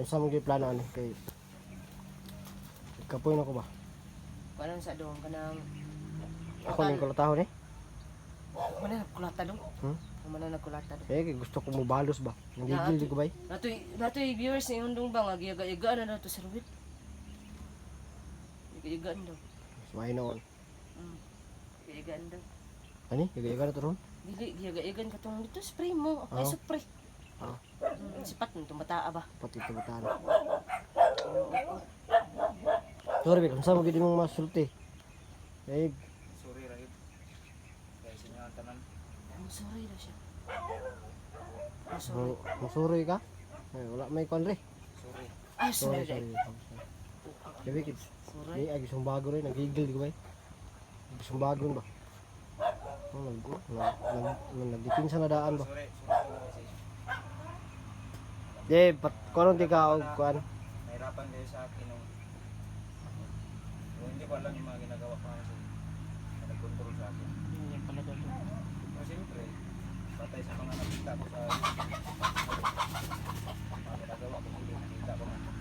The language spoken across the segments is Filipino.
sa mga plano ano kay kapoy na ko ba? Walang sa doon kanang Ako ning kulatahon eh. mana nagkulata doon. Mana nagkulata doon. Eh gusto ko mobalos ba. Nagigil di ko bay. Natoy viewers ni undong ba nga giyaga-yagaan na to sa Rubit. Giyagaan daw. Suway na on. Giyagaan daw. Ani, gaga na to ron. Dili giyaga-yagaan katong dito spray mo, ay spray. Sipat nito mataa ba? Pati ito bataan. Sorry, kung saan mo gini mong masulti? Eh, Sorry, Rahib. Kaya sinyo ang tanan. Sorry na siya. Sorry. masuroy ka? Ay, wala may kwan re. Sorry. Ay, sorry. Sabi kids. Sorry. Ay, gisong bago rin. Nagigil di ko ba? Gisong bago rin ba? Nagdipin sa nadaan ba? Sorry. Sorry. Di, kung di ka o kwan? Nahirapan kayo sa akin nung hindi ko alam yung mga ginagawa ko kasi nag-control sa akin. Yan pala daw. So, siyempre, patay sa mga nakita ko sa mga ginagawa ko sa inyo. Nakita ko na mga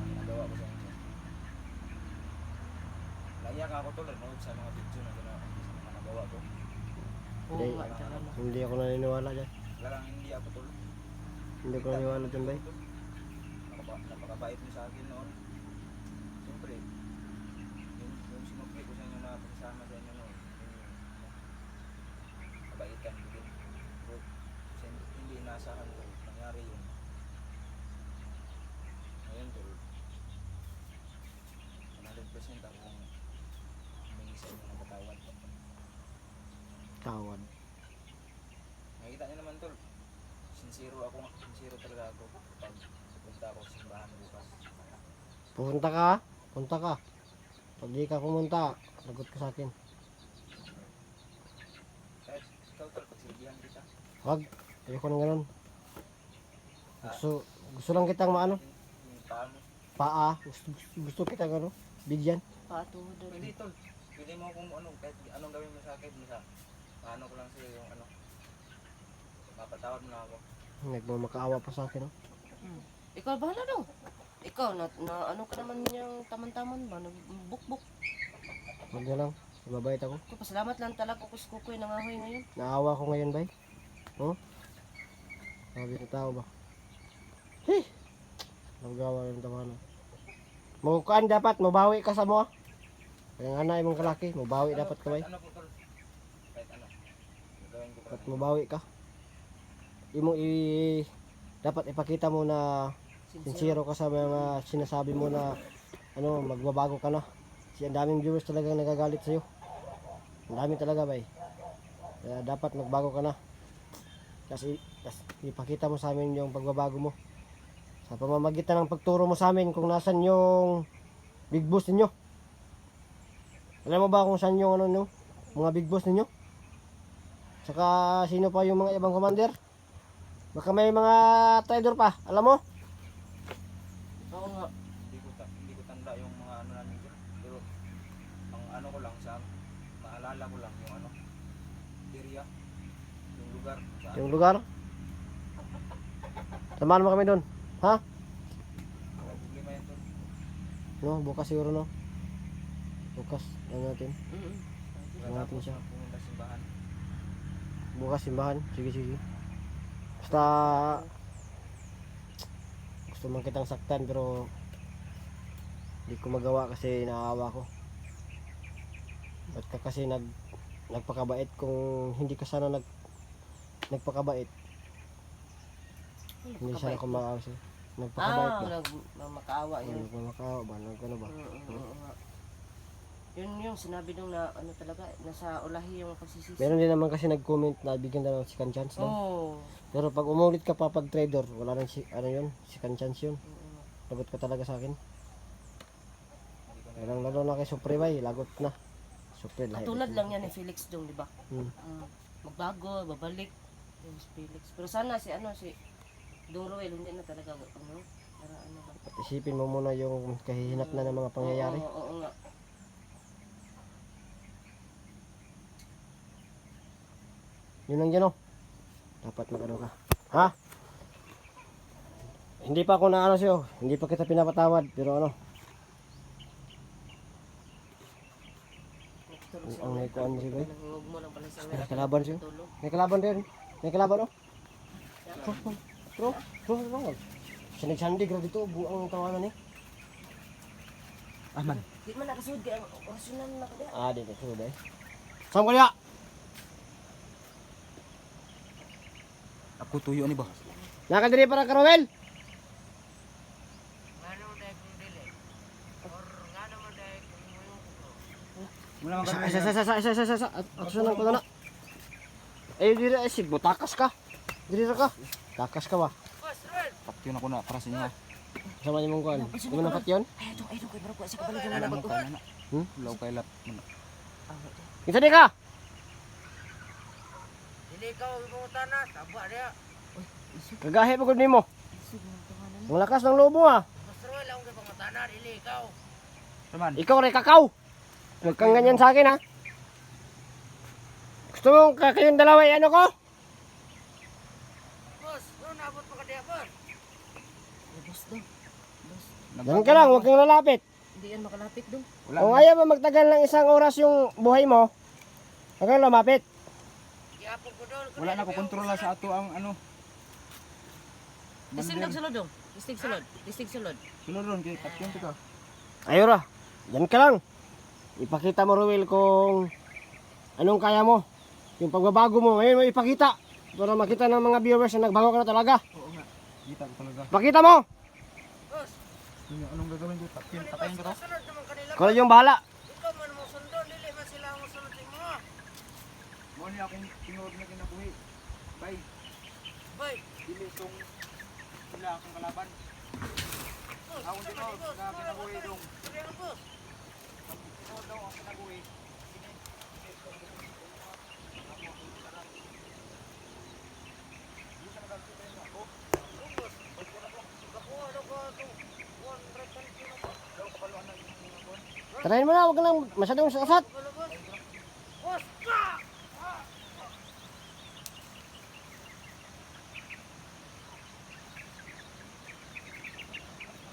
ginagawa ko sa inyo. Naiyak ako tulad no, sa mga video na ginagawa ko. Hindi, hindi ako naniniwala dyan. Larang hindi ako tulad. Hindi ko naniniwala dyan ba? Napakabait mo sa akin noon. Siyempre, yung sinupli ko sa inyo na pagsama sa inyo noon, yung kabaitan ko din. Pero, hindi inaasahan ko, nangyari yun. Ngayon tol, 100% akong humingi sa inyo ng patawad. Tawad. Nakita niyo naman tol, sincero talaga ako kapag punta ako sa simbahan bukas. Punta ka? Punta ka. Pag di ka pumunta, lagot ka sa akin. Kahit ikaw tol, pagsilbihan kita. Wag. Ayoko nang ganun. Gusto lang kitang maano. Yung paa mo. Paa. Gusto kitang ano. Bigyan. Pato doon. Pwede tol, pwede mo kung ano, kahit anong gawin mo sa akin, ano ko lang sa'yo yung ano, mapatawad mo na ako. Nagmamakaawa pa sa akin. Oh. Ikaw bahala daw. Ikaw na ano ka naman yung taman-taman ba? Nagbukbuk. Huwag na lang. Mabait ako. Pasalamat lang talaga ko sa kukoy nangahoy ngayon. Naawa ko ngayon, bay. Oh? Sabi ng tao ba? Heh! Nagawa yung tawanan. Magukaan dapat, mabawi ka sa mo. Kaya nga na imong kalaki, mabawi dapat ka bay. Ano po tol? Kahit ano, gagawin ko Dapat para mabawi ka. Dapat ipakita mo na sincero ka sa mga sinasabi mo na ano, magbabago ka na. Kasi ang daming viewers talagang nagagalit sa'yo. Ang dami talaga bay. Kaya dapat magbago ka na. Kasi ipakita mo sa amin yung pagbabago mo. Sa pamamagitan ng pagturo mo sa amin kung nasan yung big boss ninyo. Alam mo ba kung saan yung ano nyo? Mga big boss ninyo? Saka sino pa yung mga ibang commander? Baka may mga trader pa, alam mo? Oo nga. hindi ko tanda yung mga ano namin dyan. Pero ang ano ko lang sa maalala ko lang yung ano, area, yung lugar. Saan? Yung lugar? Samahan mo kami doon. Ha? Wala problema yan tol. No, bukas siguro no. Bukas lang natin. Wala natin siya. pumunta sa simbahan. Bukas simbahan. Sige, sige. Basta gusto man kitang saktan pero hindi ko magawa kasi naawa ko. Ba't ka kasi nagpakabait kung hindi ka sana nagpakabait? Hindi sana ako maawa sa'yo. Nagpakabait ba? Makaawa yun. Nagmamakaawa ba? Nagkano ba? Oo nga. Yun yung sinabi nung na ano talaga, nasa ulahi yung pagsisisi. Meron din naman kasi nag-comment na bigyan daw ng second chance daw. Oo. Pero pag umulit ka pa pag trader, wala nang ano yun, second chance yun. Lagot ka talaga sa akin. Walang lalo na kay Supre bay, lagot na. Supre lahat. Katulad lang yan ni Felix dong, di ba? Hmm. Magbago, babalik yung si Felix. Pero sana si Doroel hindi na talaga ano, para ano ba. At isipin mo muna yung kahihinat na ng mga pangyayari. Oo nga. Yun lang dyan oh. Dapat mag-ano ka. Ha? Hindi pa ako na ano sa'yo, hindi pa kita pinapatawad, pero ano, ang may kuhan mo si Bay. Nangungog mo lang pala sa May kalaban siya. tulog. May kalaban din. May kalaban, oh. Bro. Sanig-sandig ra dito, buang tawanan eh. Aman. Di man nakasud kaya orasyonal na ko diha. Dito, sudah eh. Saan ko niya? Ako tuyo ni ba? Nakadiri para Karowel. Wala man kami. Sa. Aksunan ko na. Diri ay sig takas ka. Diri ra ka. Takas ka ba? Patyon ako na para sa inyo. Sama niyo mong kuhan. Di mo napat yun? Ay ito kay baro ko sa kabalikan na Alam mo bago. kaya na. Hmm? Law kay lat. Kinsa di ka? Dili ikaw imungutan na, taba niya. Kagahe pa gud nimo. Ang lakas ng lobo ah. Masroy lang kay pangutana, dili ikaw. Taman. Ikaw rin kakaw. Huwag kang ganyan sa akin ha. Gusto mo kayong dalawa ano ko? Boss, ano naabot pa ka diya, boss? Boss daw. Boss. Ganun ka lang, huwag kang lalapit. Hindi yan makalapit dong. Wala. Kung ayaw mo magtagal ng isang oras yung buhay mo, huwag kang lumapit. Iapon ko doon. Wala na ko kontrola sa ato ang ano. Distig sulod dong. Distig sulod. Distig sulod. Sulod ron kay patyon ka. Ayora, yan ka lang. Ipakita mo Ruel kung anong kaya mo. Yung pagbabago mo, ngayon mo ipakita. Para makita ng mga viewers na nagbago ka na talaga. Oo nga. Kita ko talaga. Pakita mo! Boss, Anong gagawin ko? Patyon patayin ko to. sunod naman kanila. Kung yung bahala. Ikaw man mo sundon, dili man sila ang sunod sa mo. Mo ni akong tinuod na kinabuhi. Bay, Bay, dili tong sila akong kalaban. boss, Ako dito, na kinabuhi dong. dili ang boss. Tinuod daw ang kinabuhi. Nakuha na ko ito. 100 kilo. Tarayin mo na, huwag ka lang masyadong sasat. Wala, boss. Boss, ka!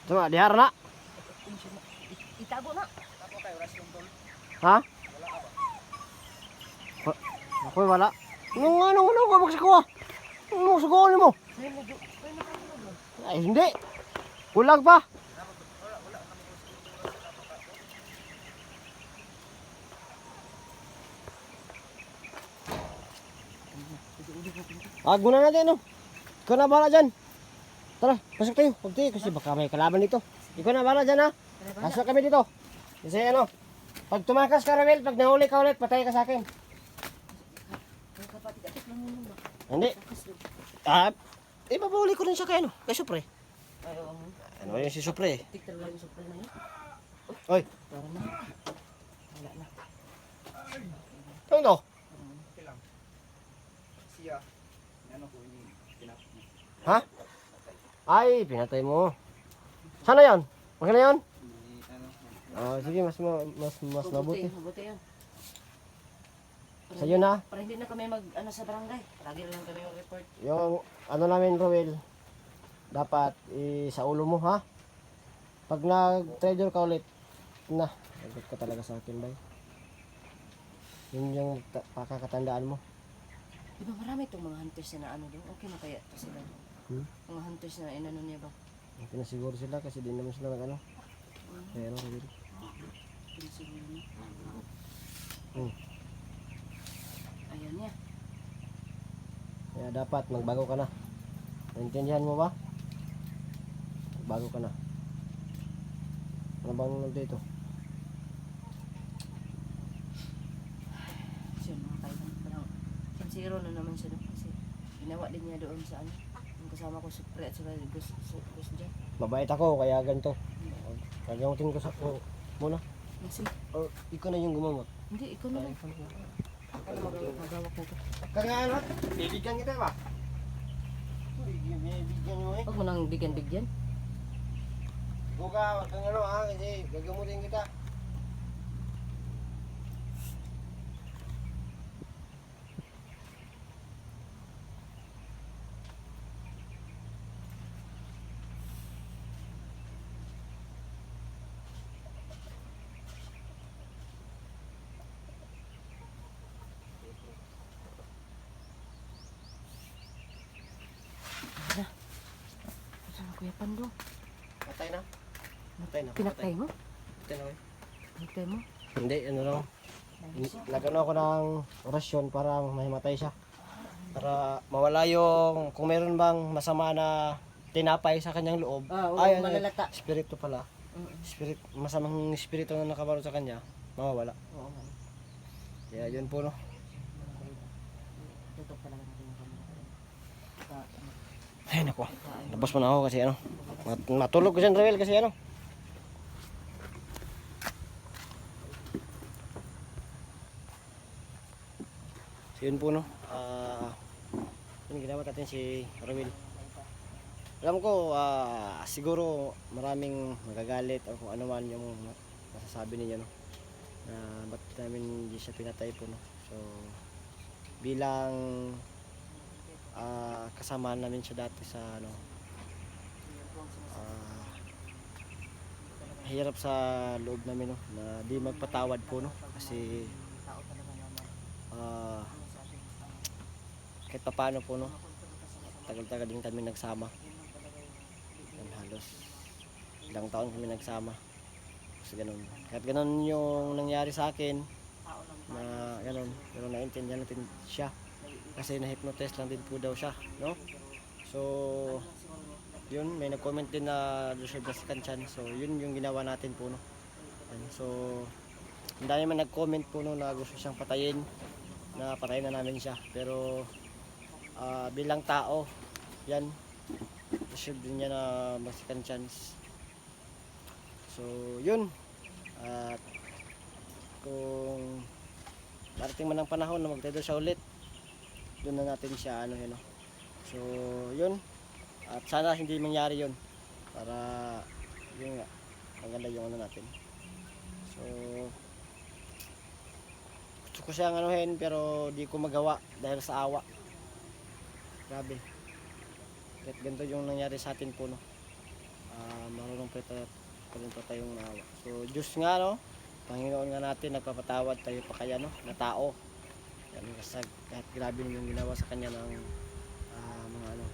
Tama, dihara na. Itago na. Ako kay orasyon tol. Ha? Ako wala. Anong ka magsikuha? Anong magsikuha mo? Ay, hindi. Kulang pa. Muna natin, no? Ikaw na bahala dyan. Tara, pasok tayo. Huwag tayo, kasi baka may kalaban dito. Ikaw na bahala dyan, ha? Pasok kami dito. Kasi ano, pag tumakas ka, Ramel, pag nahuli ka ulit, patay ka sa akin. Hindi. Ipapahuli ko rin siya kay ano, kay Supre. Ay, oo. Ano yun si Supre? Tik talaga yung supre na yun. Oy, Tara na. Wala na. ano to? Okay lang. Siya. Ano ko ini pinapit. Ha? Ay, pinatay mo. Sana yan? Okay na yan? Sige, mas mabuti. Mabuti yan. Sa'yo na. Para hindi na kami ano sa barangay. Lagi na lang kami yung report. Yung ano namin, Roel, dapat sa ulo mo, ha? Pag nag-trader ka ulit, na, lagot ka talaga sa akin, bay. Yun yung pakakatandaan mo. Di ba marami itong mga hunters na ano doon? Okay na kaya ito sila? Mga hunters na inano niya ba? Okay na siguro sila kasi di naman sila nag-ano. Kaya ano, Roel. Hindi siguro niya. Ayan niya. Kaya dapat magbago ka na. Naintindihan mo ba? Magbago ka na. Ano bang nandito? Siya mga kailan. Parang sincero na naman siya doon. Kasi ginawa din niya doon sa ano. Yung kasama ko supre at saka Gus dyan. Mabait ako, kaya ganito. Gagamutin ko sa muna. Kasi, Or ikaw na yung gumamot. hindi, ikaw na lang. Ano magawak na ito? Kaya ano? Bibigyan kita ba? Bibigyan mo eh. Huwag mo nang bigyan-bigyan. Ikaw ka, wag kang ano ha, kasi gagamutin kita. Kuya Pando, Patay na. Patay na. pinatay mo? Patay na. Pinatay mo? Hindi, ano lang. Nagano ako ng orasyon para mahimatay siya. Para mawala yung, kung meron bang masama na tinapay sa kanyang loob. Oo, ay, ano, malalata. espiritu pala. Spirit, masamang espiritu na nakabalot sa kanya, mawawala. Oo nga. Kaya yun po no. Tutok talaga natin yung camera. Ay nako, labas mo na ako kasi ano. Matulog ko dyan, Rael, kasi ano. So yun po no. Yun ginawa natin si Rael. Alam ko, siguro maraming magagalit o kung ano man yung masasabi ninyo, no? Na ba't namin hindi siya pinatay po, no? So, bilang kasama namin siya dati sa, ano, hirap sa loob namin, no? Na di magpatawad po, no? Kasi, kahit pa paano po, no? Tagal-tagal din kami nagsama. Yan, halos ilang taon kami nagsama. Kasi ganun. Kahit ganun yung nangyari sa akin na ganun, pero naintindihan natin siya kasi na-hypnotize lang din po daw siya, no? So yun, may nag-comment din na deserve the second chance. So yun yung ginawa natin po, no? Yan. So ang dami man nag-comment po, no, na gusto siyang patayin, na patayin na namin siya, pero bilang tao, yan, deserve din niya na mag second chance. So yun, at kung darating man ang panahon na magtayo siya ulit, doon na natin siya ano yun, no? So yun, at sana hindi mangyari yun, para yun nga, maganda yung ano natin. So gusto ko siyang anuhin pero di ko magawa dahil sa awa. Grabe, kahit ganito yung nangyari sa atin po, no? Marunong pa rin pa tayong maawa. So Diyos nga, no? Panginoon nga natin, nagpapatawad tayo pa kaya, no? Na tao. Yan, kasi kahit grabe yung ginawa sa kanya ng mga ano.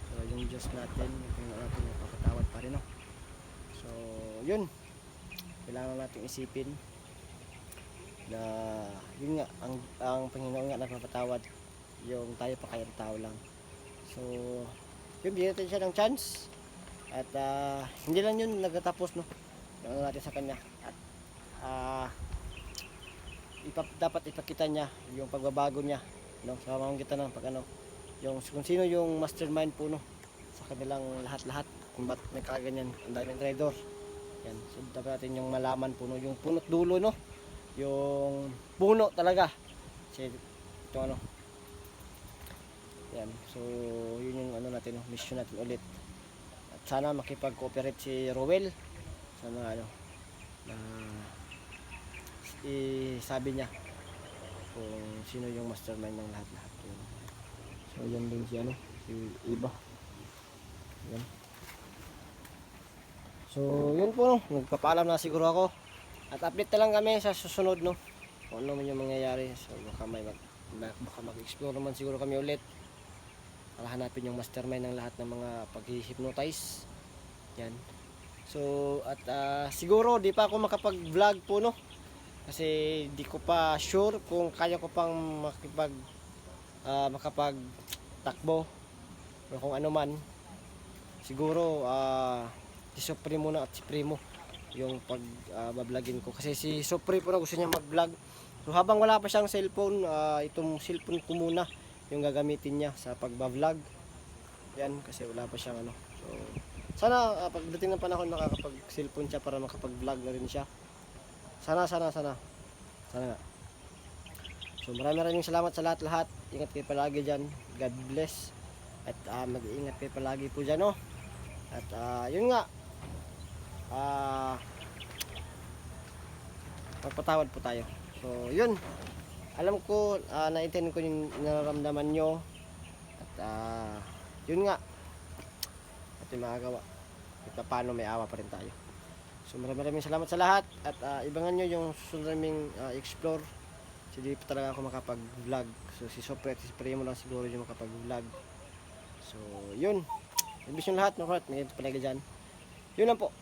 So yung Diyos natin, yung Panginoon natin, nagpapatawad pa rin, no? So yun, kailangan natin isipin na yun nga, ang Panginoon nga nagpapatawad, yung tayo pa kayang tao lang. So yun, bigyan natin siya ng chance. At hindi lang yun nagtatapos, no? Ano natin sa kanya. At dapat ipakita niya yung pagbabago niya, no? Sa pamamagitan ng pag ano, yung kung sino yung mastermind po, no? Sa kanilang lahat-lahat, kung ba't nagkaganyan ang daming trader. Yan, so dapat natin yung malaman po, no? Yung punot dulo, no? Yung puno talaga. Kasi ito ano. Yan, so yun yung ano natin, no? Mission natin ulit. At sana makipag-cooperate si Roel. Sana ano, na sabi niya kung sino yung mastermind ng lahat-lahat. Yun. So yan din si ano, si Iba. Yan. So yun po, no? Nagpapaalam na siguro ako. At update na lang kami sa susunod, no? Kung ano man yung mangyayari. So baka baka mag-explore naman siguro kami ulit para hanapin yung mastermind ng lahat ng mga pag-hypnotize. Yan. So at siguro di pa ako makapag-vlog po, no? Kasi di ko pa sure kung kaya ko pang makapag-takbo o kung ano man. Siguro si Supri muna at si Primo yung bablogin ko, kasi si Supri po na gusto niya mag-vlog. So habang wala pa siyang cellphone, itong cellphone ko muna yung gagamitin niya sa pagba-vlog. Yan, kasi wala pa siyang ano. So sana pagdating ng panahon makakapag-cellphone siya para makapag-vlog na rin siya. Sana nga. So maraming salamat sa lahat-lahat. Ingat kayo palagi dyan. God bless. At mag-iingat kayo palagi po dyan, no? At yun nga, magpatawad po tayo. So yun, alam ko, naintindihan ko yung nararamdaman nyo. At yun nga, at yung magagawa, at paano may awa pa rin tayo. So maraming salamat sa lahat. At ibangan nyo yung susunod naming explore. So di pa talaga ako makapag-vlog. So si Sopre at si Primo lang siguro yung makapag-vlog. So yun, Ibis yung lahat, no, Kurt? May palagi dyan. Yun lang po.